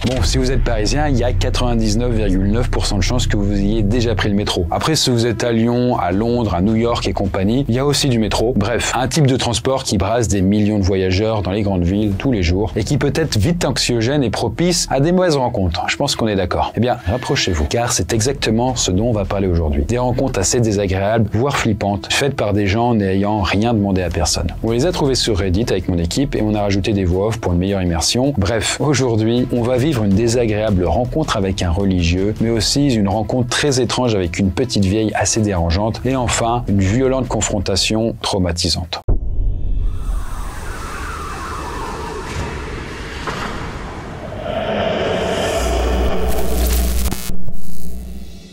Bon, si vous êtes parisien, il y a 99,9% de chances que vous ayez déjà pris le métro. Après, si vous êtes à Lyon, à Londres, à New York et compagnie, il y a aussi du métro. Bref, un type de transport qui brasse des millions de voyageurs dans les grandes villes tous les jours et qui peut être vite anxiogène et propice à des mauvaises rencontres. Je pense qu'on est d'accord. Eh bien, rapprochez-vous, car c'est exactement ce dont on va parler aujourd'hui. Des rencontres assez désagréables, voire flippantes, faites par des gens n'ayant rien demandé à personne. On les a trouvés sur Reddit avec mon équipe et on a rajouté des voix off pour une meilleure immersion. Bref, aujourd'hui, on va vivre une désagréable rencontre avec un religieux, mais aussi une rencontre très étrange avec une petite vieille assez dérangeante et enfin, une violente confrontation traumatisante.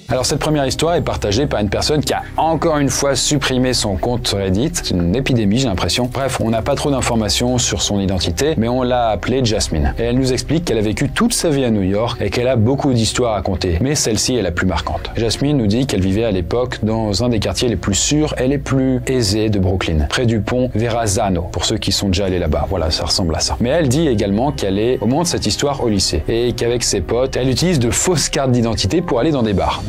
Alors cette première histoire est partagée par une personne qui a encore une fois supprimé son compte Reddit. C'est une épidémie, j'ai l'impression. Bref, on n'a pas trop d'informations sur son identité, mais on l'a appelée Jasmine. Et elle nous explique qu'elle a vécu toute sa vie à New York et qu'elle a beaucoup d'histoires à raconter. Mais celle-ci est la plus marquante. Jasmine nous dit qu'elle vivait à l'époque dans un des quartiers les plus sûrs et les plus aisés de Brooklyn, près du pont Verrazano, pour ceux qui sont déjà allés là-bas. Voilà, ça ressemble à ça. Mais elle dit également qu'elle est au moment de cette histoire au lycée et qu'avec ses potes, elle utilise de fausses cartes d'identité pour aller dans des bars.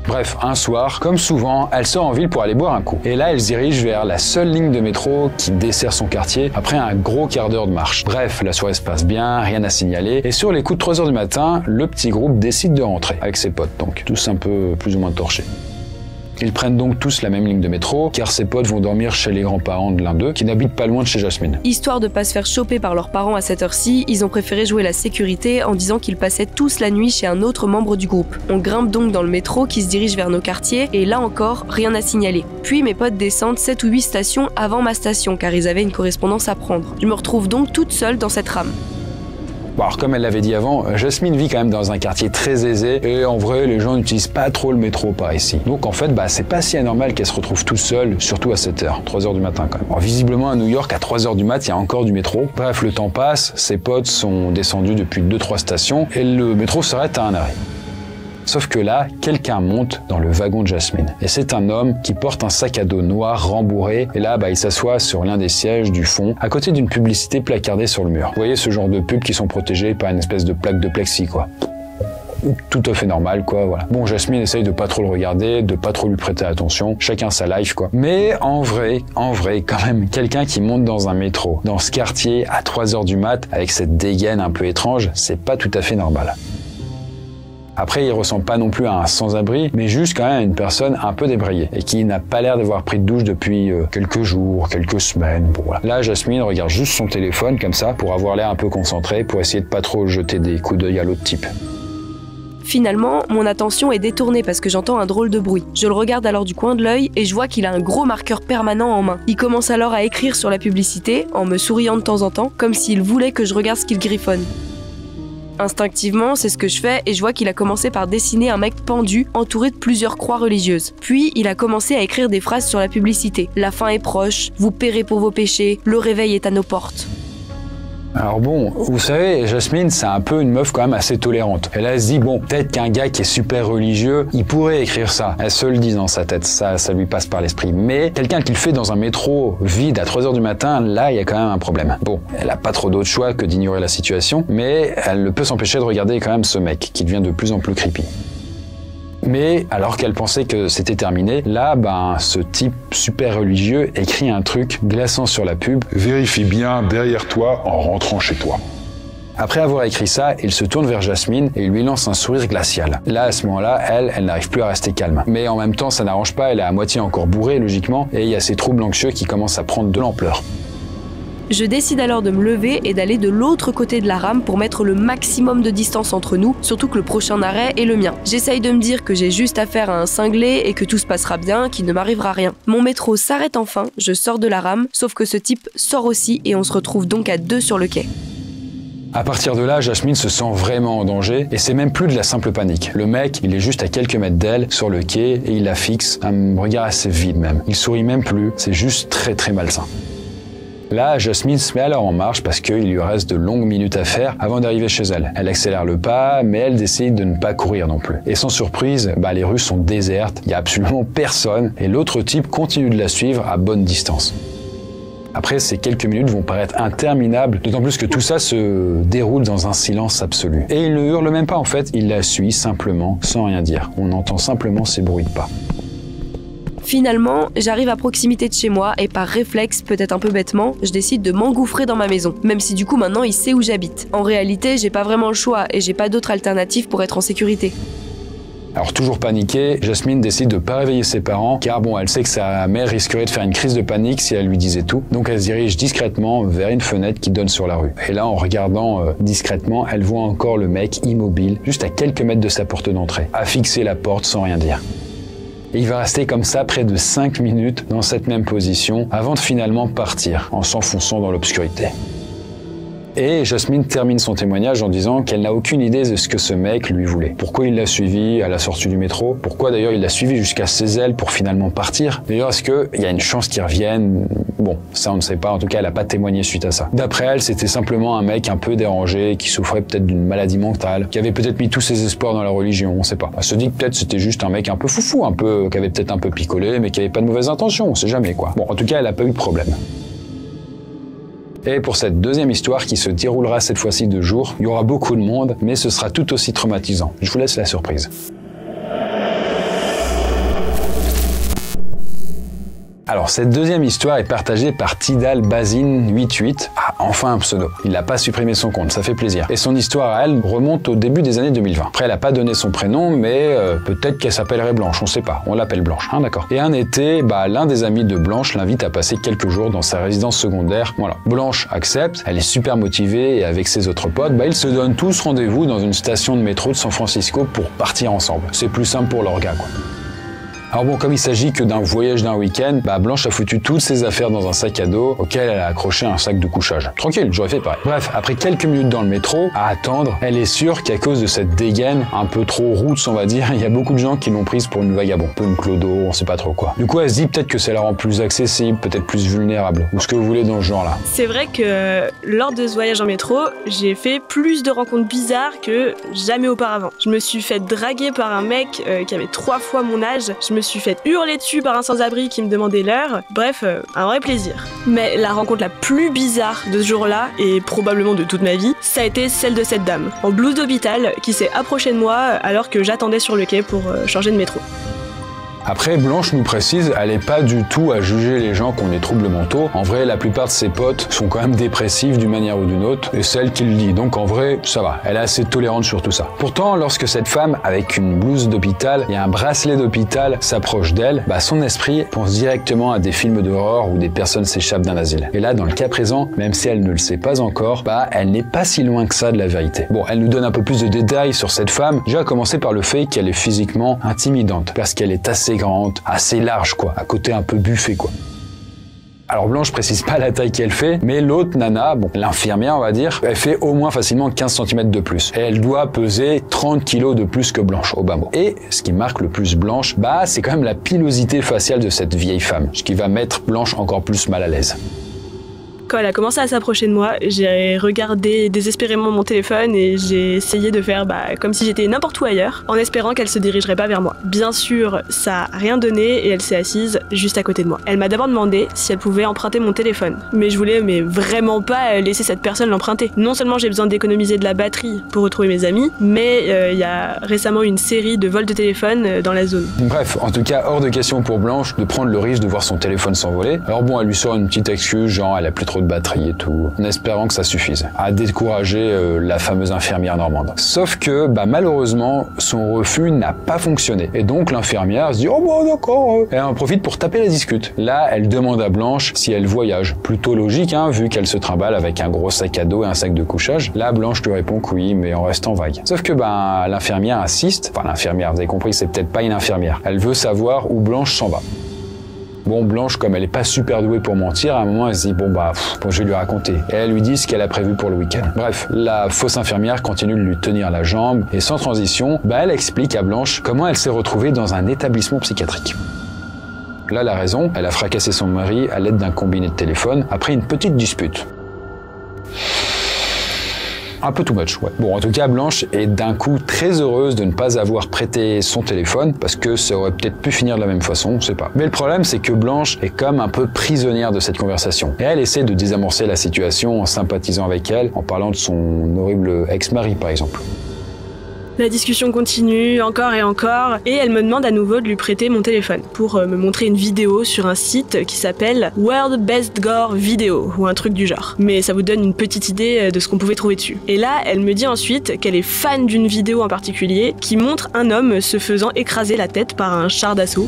Bref, un soir, comme souvent, elle sort en ville pour aller boire un coup. Et là, elle se dirige vers la seule ligne de métro qui dessert son quartier après un gros quart d'heure de marche. Bref, la soirée se passe bien, rien à signaler. Et sur les coups de 3 heures du matin, le petit groupe décide de rentrer avec ses potes, donc tous un peu plus ou moins torchés. Ils prennent donc tous la même ligne de métro, car ses potes vont dormir chez les grands-parents de l'un d'eux, qui n'habitent pas loin de chez Jasmine. Histoire de pas se faire choper par leurs parents à cette heure-ci, ils ont préféré jouer la sécurité en disant qu'ils passaient tous la nuit chez un autre membre du groupe. On grimpe donc dans le métro qui se dirige vers nos quartiers, et là encore, rien à signaler. Puis mes potes descendent 7 ou 8 stations avant ma station, car ils avaient une correspondance à prendre. Je me retrouve donc toute seule dans cette rame. Bon, alors comme elle l'avait dit avant, Jasmine vit quand même dans un quartier très aisé et en vrai les gens n'utilisent pas trop le métro par ici. Donc en fait c'est pas si anormal qu'elle se retrouve toute seule, surtout à 7 heures, 3 heures du matin quand même. Alors visiblement à New York à 3 heures du mat il y a encore du métro. Bref, le temps passe, ses potes sont descendus depuis 2-3 stations et le métro s'arrête à un arrêt. Sauf que là, quelqu'un monte dans le wagon de Jasmine. Et c'est un homme qui porte un sac à dos noir rembourré. Et là, il s'assoit sur l'un des sièges du fond, à côté d'une publicité placardée sur le mur. Vous voyez ce genre de pubs qui sont protégées par une espèce de plaque de plexi, quoi. Tout à fait normal, quoi, voilà. Bon, Jasmine essaye de pas trop le regarder, de pas trop lui prêter attention. Chacun sa life, quoi. Mais en vrai, quand même, quelqu'un qui monte dans un métro, dans ce quartier, à 3 heures du mat, avec cette dégaine un peu étrange, c'est pas tout à fait normal. Après, il ressemble pas non plus à un sans-abri, mais juste quand même à une personne un peu débraillée et qui n'a pas l'air d'avoir pris de douche depuis quelques jours, quelques semaines. Bon, voilà. Là, Jasmine regarde juste son téléphone comme ça pour avoir l'air un peu concentré, pour essayer de pas trop jeter des coups d'œil à l'autre type. Finalement, mon attention est détournée parce que j'entends un drôle de bruit. Je le regarde alors du coin de l'œil et je vois qu'il a un gros marqueur permanent en main. Il commence alors à écrire sur la publicité, en me souriant de temps en temps, comme s'il voulait que je regarde ce qu'il griffonne. Instinctivement, c'est ce que je fais et je vois qu'il a commencé par dessiner un mec pendu entouré de plusieurs croix religieuses. Puis, il a commencé à écrire des phrases sur la publicité. La fin est proche, vous paierez pour vos péchés, le réveil est à nos portes. Alors bon, vous savez, Jasmine, c'est un peu une meuf quand même assez tolérante. Elle se dit, bon, peut-être qu'un gars qui est super religieux, il pourrait écrire ça. Elle se le dit dans sa tête, ça lui passe par l'esprit. Mais quelqu'un qui le fait dans un métro vide à 3 heures du matin, là, il y a quand même un problème. Bon, elle a pas trop d'autre choix que d'ignorer la situation, mais elle ne peut s'empêcher de regarder quand même ce mec, qui devient de plus en plus creepy. Mais alors qu'elle pensait que c'était terminé, là, ce type super religieux écrit un truc glaçant sur la pub. Vérifie bien derrière toi en rentrant chez toi. Après avoir écrit ça, il se tourne vers Jasmine et lui lance un sourire glacial. Là, à ce moment-là, elle n'arrive plus à rester calme. Mais en même temps, ça n'arrange pas, elle est à moitié encore bourrée, logiquement, et il y a ces troubles anxieux qui commencent à prendre de l'ampleur. Je décide alors de me lever et d'aller de l'autre côté de la rame pour mettre le maximum de distance entre nous, surtout que le prochain arrêt est le mien. J'essaye de me dire que j'ai juste affaire à un cinglé et que tout se passera bien, qu'il ne m'arrivera rien. Mon métro s'arrête enfin, je sors de la rame, sauf que ce type sort aussi et on se retrouve donc à 2 sur le quai. À partir de là, Jasmine se sent vraiment en danger et c'est même plus de la simple panique. Le mec, il est juste à quelques mètres d'elle, sur le quai, et il la fixe, un regard assez vide même. Il sourit même plus, c'est juste très très malsain. Là, Jasmine se met alors en marche parce qu'il lui reste de longues minutes à faire avant d'arriver chez elle. Elle accélère le pas, mais elle décide de ne pas courir non plus. Et sans surprise, les rues sont désertes, il n'y a absolument personne, et l'autre type continue de la suivre à bonne distance. Après, ces quelques minutes vont paraître interminables, d'autant plus que tout ça se déroule dans un silence absolu. Et il ne hurle même pas en fait, il la suit simplement, sans rien dire. On entend simplement ces bruits de pas. Finalement, j'arrive à proximité de chez moi et par réflexe, peut-être un peu bêtement, je décide de m'engouffrer dans ma maison. Même si du coup maintenant il sait où j'habite. En réalité, j'ai pas vraiment le choix et j'ai pas d'autre alternative pour être en sécurité. Alors toujours paniquée, Jasmine décide de pas réveiller ses parents car bon, elle sait que sa mère risquerait de faire une crise de panique si elle lui disait tout. Donc elle se dirige discrètement vers une fenêtre qui donne sur la rue. Et là, en regardant discrètement, elle voit encore le mec immobile, juste à quelques mètres de sa porte d'entrée, à fixer la porte sans rien dire. Et il va rester comme ça près de 5 minutes dans cette même position avant de finalement partir en s'enfonçant dans l'obscurité. Et Jasmine termine son témoignage en disant qu'elle n'a aucune idée de ce que ce mec lui voulait. Pourquoi il l'a suivi à la sortie du métro? Pourquoi d'ailleurs il l'a suivi jusqu'à ses ailes pour finalement partir? D'ailleurs, est-ce qu'il y a une chance qu'il revienne? Bon, ça on ne sait pas, en tout cas elle n'a pas témoigné suite à ça. D'après elle, c'était simplement un mec un peu dérangé, qui souffrait peut-être d'une maladie mentale, qui avait peut-être mis tous ses espoirs dans la religion, on sait pas. Elle se dit que peut-être c'était juste un mec un peu foufou, qui avait peut-être un peu picolé, mais qui avait pas de mauvaises intentions, on sait jamais quoi. Bon, en tout cas elle n'a pas eu de problème. Et pour cette deuxième histoire qui se déroulera cette fois-ci de jour, il y aura beaucoup de monde, mais ce sera tout aussi traumatisant. Je vous laisse la surprise. Alors, cette deuxième histoire est partagée par Tidal Bazine 88. Ah, enfin un pseudo. Il n'a pas supprimé son compte, ça fait plaisir. Et son histoire à elle remonte au début des années 2020. Après, elle n'a pas donné son prénom, mais peut-être qu'elle s'appellerait Blanche, on sait pas. On l'appelle Blanche, hein, d'accord. Et un été, l'un des amis de Blanche l'invite à passer quelques jours dans sa résidence secondaire. Voilà. Blanche accepte, elle est super motivée et avec ses autres potes, ils se donnent tous rendez-vous dans une station de métro de San Francisco pour partir ensemble. C'est plus simple pour leur gars, quoi. Alors bon, comme il s'agit que d'un voyage d'un week-end, Blanche a foutu toutes ses affaires dans un sac à dos auquel elle a accroché un sac de couchage. Tranquille, j'aurais fait pareil. Bref, après quelques minutes dans le métro, à attendre, elle est sûre qu'à cause de cette dégaine un peu trop roots, on va dire, il y a beaucoup de gens qui l'ont prise pour une vagabond, un peu une clodo, on sait pas trop quoi. Du coup, elle se dit peut-être que ça la rend plus accessible, peut-être plus vulnérable, ou ce que vous voulez dans ce genre-là. C'est vrai que lors de ce voyage en métro, j'ai fait plus de rencontres bizarres que jamais auparavant. Je me suis fait draguer par un mec qui avait 3 fois mon âge. Je me suis fait hurler dessus par un sans-abri qui me demandait l'heure. Bref, un vrai plaisir. Mais la rencontre la plus bizarre de ce jour-là, et probablement de toute ma vie, ça a été celle de cette dame, en blouse d'hôpital, qui s'est approchée de moi alors que j'attendais sur le quai pour changer de métro. Après, Blanche nous précise, elle n'est pas du tout à juger les gens qui ont des troubles mentaux. En vrai, la plupart de ses potes sont quand même dépressifs d'une manière ou d'une autre, et c'est elle qui le dit. Donc en vrai, ça va. Elle est assez tolérante sur tout ça. Pourtant, lorsque cette femme, avec une blouse d'hôpital et un bracelet d'hôpital, s'approche d'elle, son esprit pense directement à des films d'horreur où des personnes s'échappent d'un asile. Et là, dans le cas présent, même si elle ne le sait pas encore, elle n'est pas si loin que ça de la vérité. Bon, elle nous donne un peu plus de détails sur cette femme, déjà à commencer par le fait qu'elle est physiquement intimidante, parce qu'elle est assez grande, assez large quoi, à côté un peu buffet quoi. Alors Blanche précise pas la taille qu'elle fait, mais l'autre nana, l'infirmière on va dire, elle fait au moins facilement 15 cm de plus. Et elle doit peser 30 kg de plus que Blanche, au bas mot. Et ce qui marque le plus Blanche, c'est quand même la pilosité faciale de cette vieille femme, ce qui va mettre Blanche encore plus mal à l'aise. Quand elle a commencé à s'approcher de moi, j'ai regardé désespérément mon téléphone et j'ai essayé de faire comme si j'étais n'importe où ailleurs, en espérant qu'elle se dirigerait pas vers moi. Bien sûr, ça a rien donné et elle s'est assise juste à côté de moi. Elle m'a d'abord demandé si elle pouvait emprunter mon téléphone, mais je voulais vraiment pas laisser cette personne l'emprunter. Non seulement j'ai besoin d'économiser de la batterie pour retrouver mes amis, mais il y a récemment une série de vols de téléphone dans la zone. Bref, en tout cas, hors de question pour Blanche de prendre le risque de voir son téléphone s'envoler. Alors bon, elle lui sort une petite excuse, genre elle a plus trop de batterie et tout, en espérant que ça suffise à décourager la fameuse infirmière normande. Sauf que malheureusement son refus n'a pas fonctionné et donc l'infirmière se dit d'accord, elle en profite pour taper la discute. Là elle demande à Blanche si elle voyage, plutôt logique vu qu'elle se trimballe avec un gros sac à dos et un sac de couchage. Là Blanche lui répond que oui, mais en restant vague. Sauf que l'infirmière insiste, l'infirmière, vous avez compris, c'est peut-être pas une infirmière, elle veut savoir où Blanche s'en va. Bon, Blanche, comme elle est pas super douée pour mentir, à un moment elle se dit je vais lui raconter. Et elle lui dit ce qu'elle a prévu pour le week-end. Bref, la fausse infirmière continue de lui tenir la jambe et sans transition, elle explique à Blanche comment elle s'est retrouvée dans un établissement psychiatrique. Là, la raison, elle a fracassé son mari à l'aide d'un combiné de téléphone après une petite dispute. Un peu too much, ouais. Bon, en tout cas, Blanche est d'un coup très heureuse de ne pas avoir prêté son téléphone parce que ça aurait peut-être pu finir de la même façon, on sait pas. Mais le problème, c'est que Blanche est comme un peu prisonnière de cette conversation. Et elle essaie de désamorcer la situation en sympathisant avec elle, en parlant de son horrible ex-mari, par exemple. La discussion continue encore et encore, et elle me demande à nouveau de lui prêter mon téléphone pour me montrer une vidéo sur un site qui s'appelle World Best Gore Video, ou un truc du genre. Mais ça vous donne une petite idée de ce qu'on pouvait trouver dessus. Et là, elle me dit ensuite qu'elle est fan d'une vidéo en particulier qui montre un homme se faisant écraser la tête par un char d'assaut.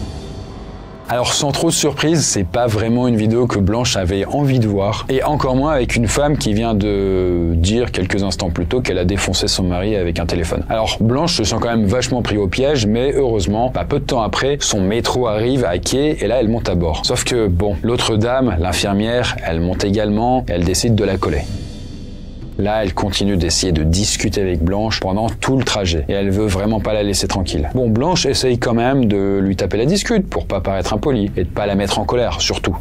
Alors sans trop de surprise, c'est pas vraiment une vidéo que Blanche avait envie de voir, et encore moins avec une femme qui vient de dire quelques instants plus tôt qu'elle a défoncé son mari avec un téléphone. Alors Blanche se sent quand même vachement pris au piège, mais heureusement, peu de temps après, son métro arrive à quai et là elle monte à bord. Sauf que bon, l'autre dame, l'infirmière, elle monte également, et elle décide de la coller. Là, elle continue d'essayer de discuter avec Blanche pendant tout le trajet. Et elle veut vraiment pas la laisser tranquille. Bon, Blanche essaye quand même de lui taper la discute pour pas paraître impolie et de pas la mettre en colère, surtout.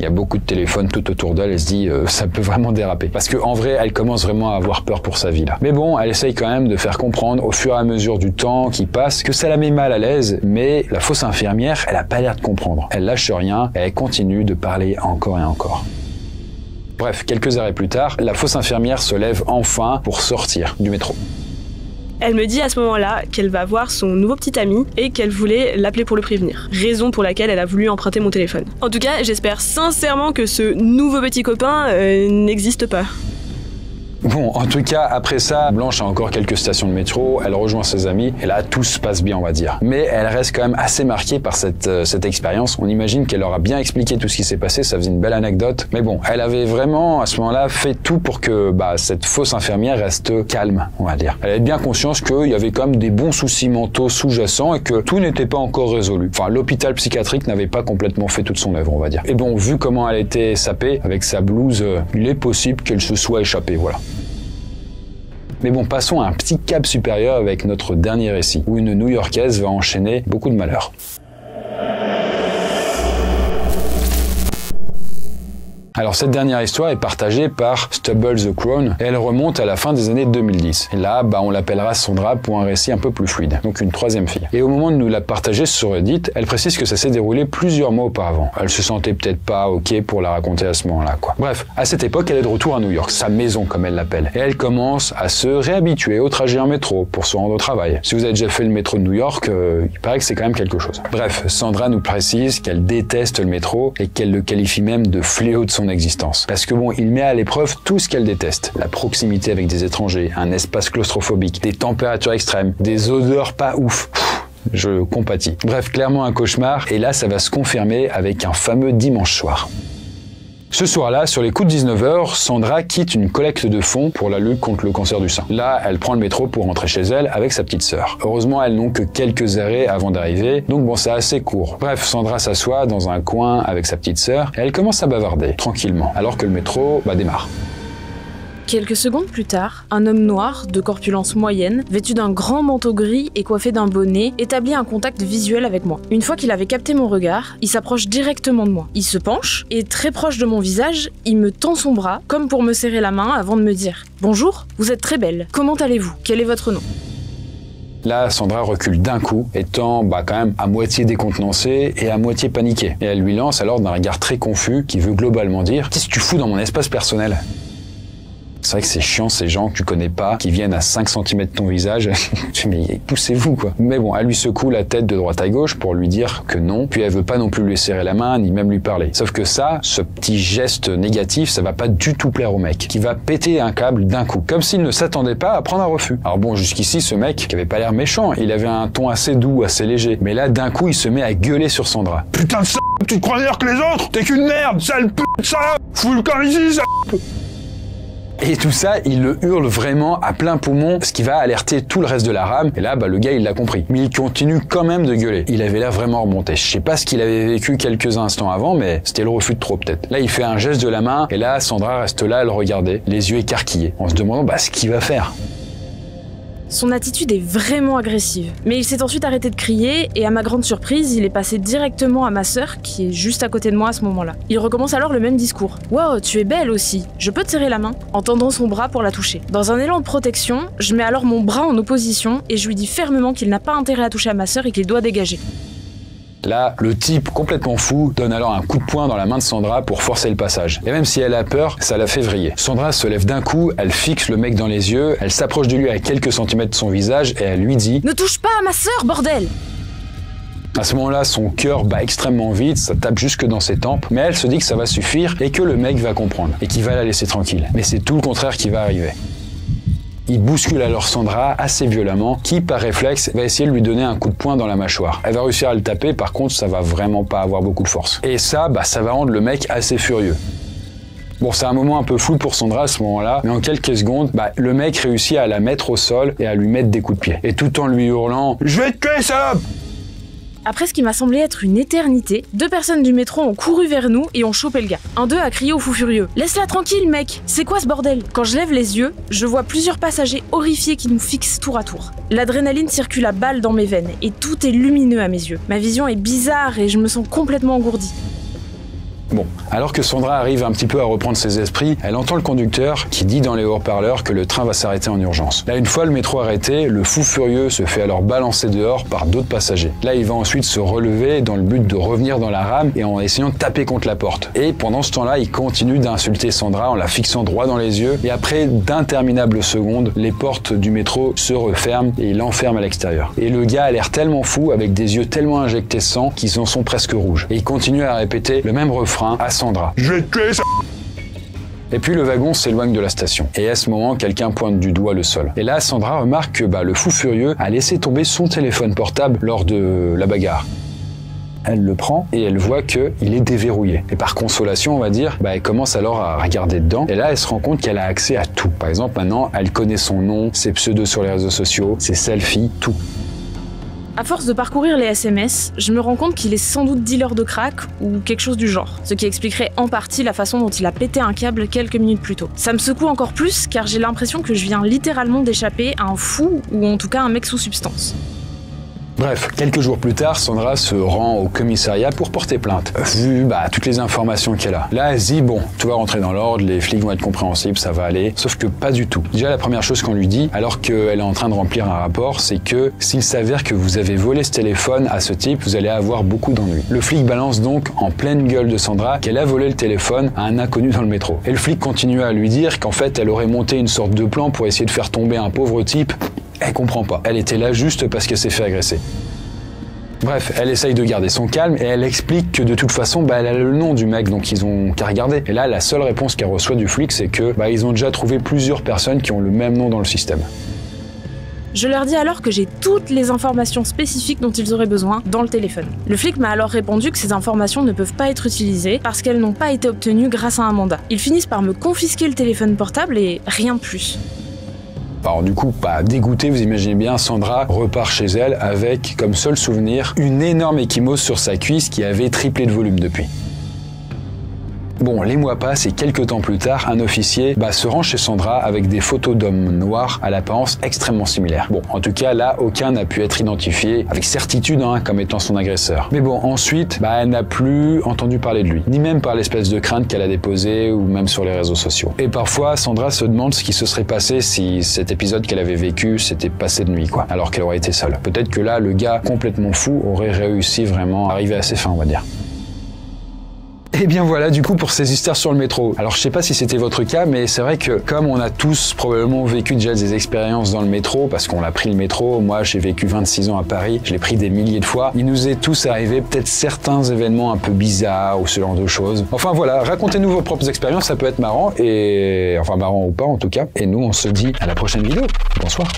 Il y a beaucoup de téléphones tout autour d'elle, elle se dit ça peut vraiment déraper. Parce que en vrai, elle commence vraiment à avoir peur pour sa vie là. Mais bon, elle essaye quand même de faire comprendre au fur et à mesure du temps qui passe que ça la met mal à l'aise, mais la fausse infirmière, elle a pas l'air de comprendre. Elle lâche rien et elle continue de parler encore et encore. Bref, quelques arrêts plus tard, la fausse infirmière se lève enfin pour sortir du métro. Elle me dit à ce moment-là qu'elle va voir son nouveau petit ami et qu'elle voulait l'appeler pour le prévenir. Raison pour laquelle elle a voulu emprunter mon téléphone. En tout cas, j'espère sincèrement que ce nouveau petit copain n'existe pas. Bon, en tout cas, après ça, Blanche a encore quelques stations de métro, elle rejoint ses amis, et là, tout se passe bien, on va dire. Mais elle reste quand même assez marquée par cette expérience. On imagine qu'elle leur a bien expliqué tout ce qui s'est passé, ça faisait une belle anecdote. Mais bon, elle avait vraiment, à ce moment-là, fait tout pour que cette fausse infirmière reste calme, on va dire. Elle avait bien conscience qu'il y avait quand même des bons soucis mentaux sous-jacents et que tout n'était pas encore résolu. Enfin, l'hôpital psychiatrique n'avait pas complètement fait toute son œuvre, on va dire. Et bon, vu comment elle était sapée, avec sa blouse, il est possible qu'elle se soit échappée, voilà. Mais bon, passons à un petit cap supérieur avec notre dernier récit, où une New-Yorkaise va enchaîner beaucoup de malheurs. Alors cette dernière histoire est partagée par Stubble the Crown et elle remonte à la fin des années 2010. Et là, on l'appellera Sandra pour un récit un peu plus fluide, donc une troisième fille. Et au moment de nous la partager sur Reddit, elle précise que ça s'est déroulé plusieurs mois auparavant. Elle se sentait peut-être pas ok pour la raconter à ce moment-là, quoi. Bref, à cette époque, elle est de retour à New York, sa maison comme elle l'appelle. Et elle commence à se réhabituer au trajet en métro pour se rendre au travail. Si vous avez déjà fait le métro de New York, il paraît que c'est quand même quelque chose. Bref, Sandra nous précise qu'elle déteste le métro et qu'elle le qualifie même de fléau de son existence. Parce que il met à l'épreuve tout ce qu'elle déteste. La proximité avec des étrangers, un espace claustrophobique, des températures extrêmes, des odeurs pas ouf. Je compatis. Bref, clairement un cauchemar, et là ça va se confirmer avec un fameux dimanche soir. Ce soir-là, sur les coups de 19h, Sandra quitte une collecte de fonds pour la lutte contre le cancer du sein. Là, elle prend le métro pour rentrer chez elle avec sa petite sœur. Heureusement, elles n'ont que quelques arrêts avant d'arriver, donc c'est assez court. Bref, Sandra s'assoit dans un coin avec sa petite sœur et elle commence à bavarder, tranquillement, alors que le métro démarre. Quelques secondes plus tard, un homme noir, de corpulence moyenne, vêtu d'un grand manteau gris et coiffé d'un bonnet, établit un contact visuel avec moi. Une fois qu'il avait capté mon regard, il s'approche directement de moi. Il se penche, et très proche de mon visage, il me tend son bras, comme pour me serrer la main avant de me dire « Bonjour, vous êtes très belle. Comment allez-vous? Quel est votre nom ?» Là, Sandra recule d'un coup, étant quand même à moitié décontenancée et à moitié paniquée. Et elle lui lance alors d'un regard très confus qui veut globalement dire « Qu'est-ce que tu fous dans mon espace personnel ?» C'est vrai que c'est chiant ces gens que tu connais pas, qui viennent à 5 cm de ton visage. Mais poussez-vous quoi. Mais elle lui secoue la tête de droite à gauche pour lui dire que non. Puis elle veut pas non plus lui serrer la main, ni même lui parler. Sauf que ce petit geste négatif, ça va pas du tout plaire au mec, qui va péter un câble d'un coup. Comme s'il ne s'attendait pas à prendre un refus. Alors jusqu'ici, ce mec, qui avait pas l'air méchant, il avait un ton assez doux, assez léger. Mais là, d'un coup, il se met à gueuler sur Sandra. Putain de salope, tu te crois meilleur que les autres? T'es qu'une merde, sale pute, salope! Fous le camp ici, salope! Et tout ça, il le hurle vraiment à plein poumon, ce qui va alerter tout le reste de la rame. Et là, le gars, il l'a compris. Mais il continue quand même de gueuler. Il avait l'air vraiment remonté. Je sais pas ce qu'il avait vécu quelques instants avant, mais c'était le refus de trop peut-être. Là, il fait un geste de la main, et là, Sandra reste là à le regarder, les yeux écarquillés, en se demandant ce qu'il va faire. Son attitude est vraiment agressive. Mais il s'est ensuite arrêté de crier et à ma grande surprise, il est passé directement à ma sœur qui est juste à côté de moi à ce moment-là. Il recommence alors le même discours. « Wow, tu es belle aussi, je peux te serrer la main ?» en tendant son bras pour la toucher. Dans un élan de protection, je mets alors mon bras en opposition et je lui dis fermement qu'il n'a pas intérêt à toucher à ma sœur et qu'il doit dégager. Là, le type complètement fou donne alors un coup de poing dans la main de Sandra pour forcer le passage. Et même si elle a peur, ça la fait vriller. Sandra se lève d'un coup, elle fixe le mec dans les yeux, elle s'approche de lui à quelques centimètres de son visage et elle lui dit « Ne touche pas à ma sœur, bordel !» À ce moment-là, son cœur bat extrêmement vite, ça tape jusque dans ses tempes, mais elle se dit que ça va suffire et que le mec va comprendre et qu'il va la laisser tranquille. Mais c'est tout le contraire qui va arriver. Il bouscule alors Sandra assez violemment, qui par réflexe va essayer de lui donner un coup de poing dans la mâchoire. Elle va réussir à le taper, par contre ça va vraiment pas avoir beaucoup de force. Et ça, ça va rendre le mec assez furieux. Bon, c'est un moment un peu flou pour Sandra à ce moment-là, mais en quelques secondes, le mec réussit à la mettre au sol et à lui mettre des coups de pied. Et tout en lui hurlant « Je vais te tuer, salope !» Après ce qui m'a semblé être une éternité, 2 personnes du métro ont couru vers nous et ont chopé le gars. Un d'eux a crié au fou furieux « Laisse-la tranquille, mec! C'est quoi ce bordel ?» Quand je lève les yeux, je vois plusieurs passagers horrifiés qui nous fixent tour à tour. L'adrénaline circule à balles dans mes veines et tout est lumineux à mes yeux. Ma vision est bizarre et je me sens complètement engourdie. Bon, alors que Sandra arrive un petit peu à reprendre ses esprits, elle entend le conducteur qui dit dans les haut-parleurs que le train va s'arrêter en urgence. Là, une fois le métro arrêté, le fou furieux se fait alors balancer dehors par d'autres passagers. Là, il va ensuite se relever dans le but de revenir dans la rame et en essayant de taper contre la porte. Et pendant ce temps-là, il continue d'insulter Sandra en la fixant droit dans les yeux et après d'interminables secondes, les portes du métro se referment et il l'enferme à l'extérieur. Et le gars a l'air tellement fou, avec des yeux tellement injectés de sang qu'ils en sont presque rouges. Et il continue à répéter le même refrain à Sandra. Je vais te tuer, ça. Et puis le wagon s'éloigne de la station. Et à ce moment, quelqu'un pointe du doigt le sol. Et là, Sandra remarque que le fou furieux a laissé tomber son téléphone portable lors de la bagarre. Elle le prend et elle voit qu'il est déverrouillé. Et par consolation, on va dire, elle commence alors à regarder dedans. Et là, elle se rend compte qu'elle a accès à tout. Par exemple, maintenant, elle connaît son nom, ses pseudos sur les réseaux sociaux, ses selfies, tout. À force de parcourir les SMS, je me rends compte qu'il est sans doute dealer de crack ou quelque chose du genre, ce qui expliquerait en partie la façon dont il a pété un câble quelques minutes plus tôt. Ça me secoue encore plus car j'ai l'impression que je viens littéralement d'échapper à un fou ou en tout cas un mec sous substance. Bref, quelques jours plus tard, Sandra se rend au commissariat pour porter plainte, vu toutes les informations qu'elle a. Là, elle se dit, bon, tout va rentrer dans l'ordre, les flics vont être compréhensibles, ça va aller, sauf que pas du tout. Déjà, la première chose qu'on lui dit, alors qu'elle est en train de remplir un rapport, c'est que s'il s'avère que vous avez volé ce téléphone à ce type, vous allez avoir beaucoup d'ennuis. Le flic balance donc en pleine gueule de Sandra qu'elle a volé le téléphone à un inconnu dans le métro. Et le flic continue à lui dire qu'en fait, elle aurait monté une sorte de plan pour essayer de faire tomber un pauvre type. Elle comprend pas. Elle était là juste parce qu'elle s'est fait agresser. Bref, elle essaye de garder son calme et elle explique que de toute façon, elle a le nom du mec, donc ils ont qu'à regarder. Et là, la seule réponse qu'elle reçoit du flic, c'est que ils ont déjà trouvé plusieurs personnes qui ont le même nom dans le système. Je leur dis alors que j'ai toutes les informations spécifiques dont ils auraient besoin dans le téléphone. Le flic m'a alors répondu que ces informations ne peuvent pas être utilisées parce qu'elles n'ont pas été obtenues grâce à un mandat. Ils finissent par me confisquer le téléphone portable et rien de plus. Alors du coup, dégoûtée, vous imaginez bien, Sandra repart chez elle avec, comme seul souvenir, une énorme ecchymose sur sa cuisse qui avait triplé de volume depuis. Bon, les mois passent et quelques temps plus tard, un officier se rend chez Sandra avec des photos d'hommes noirs à l'apparence extrêmement similaire. Bon, en tout cas, là, aucun n'a pu être identifié avec certitude comme étant son agresseur. Mais bon, ensuite, elle n'a plus entendu parler de lui, ni même par l'espèce de crainte qu'elle a déposée ou même sur les réseaux sociaux. Et parfois, Sandra se demande ce qui se serait passé si cet épisode qu'elle avait vécu s'était passé de nuit, alors qu'elle aurait été seule. Peut-être que là, le gars complètement fou aurait réussi vraiment à arriver à ses fins, on va dire. Et bien voilà du coup pour ces histoires sur le métro. Alors je sais pas si c'était votre cas, mais c'est vrai que comme on a tous probablement vécu déjà des expériences dans le métro, parce qu'on a pris le métro, moi j'ai vécu 26 ans à Paris, je l'ai pris des milliers de fois, il nous est tous arrivé peut-être certains événements un peu bizarres ou ce genre de choses. Enfin voilà, racontez-nous vos propres expériences, ça peut être marrant, et enfin marrant ou pas en tout cas. Et nous on se dit à la prochaine vidéo. Bonsoir.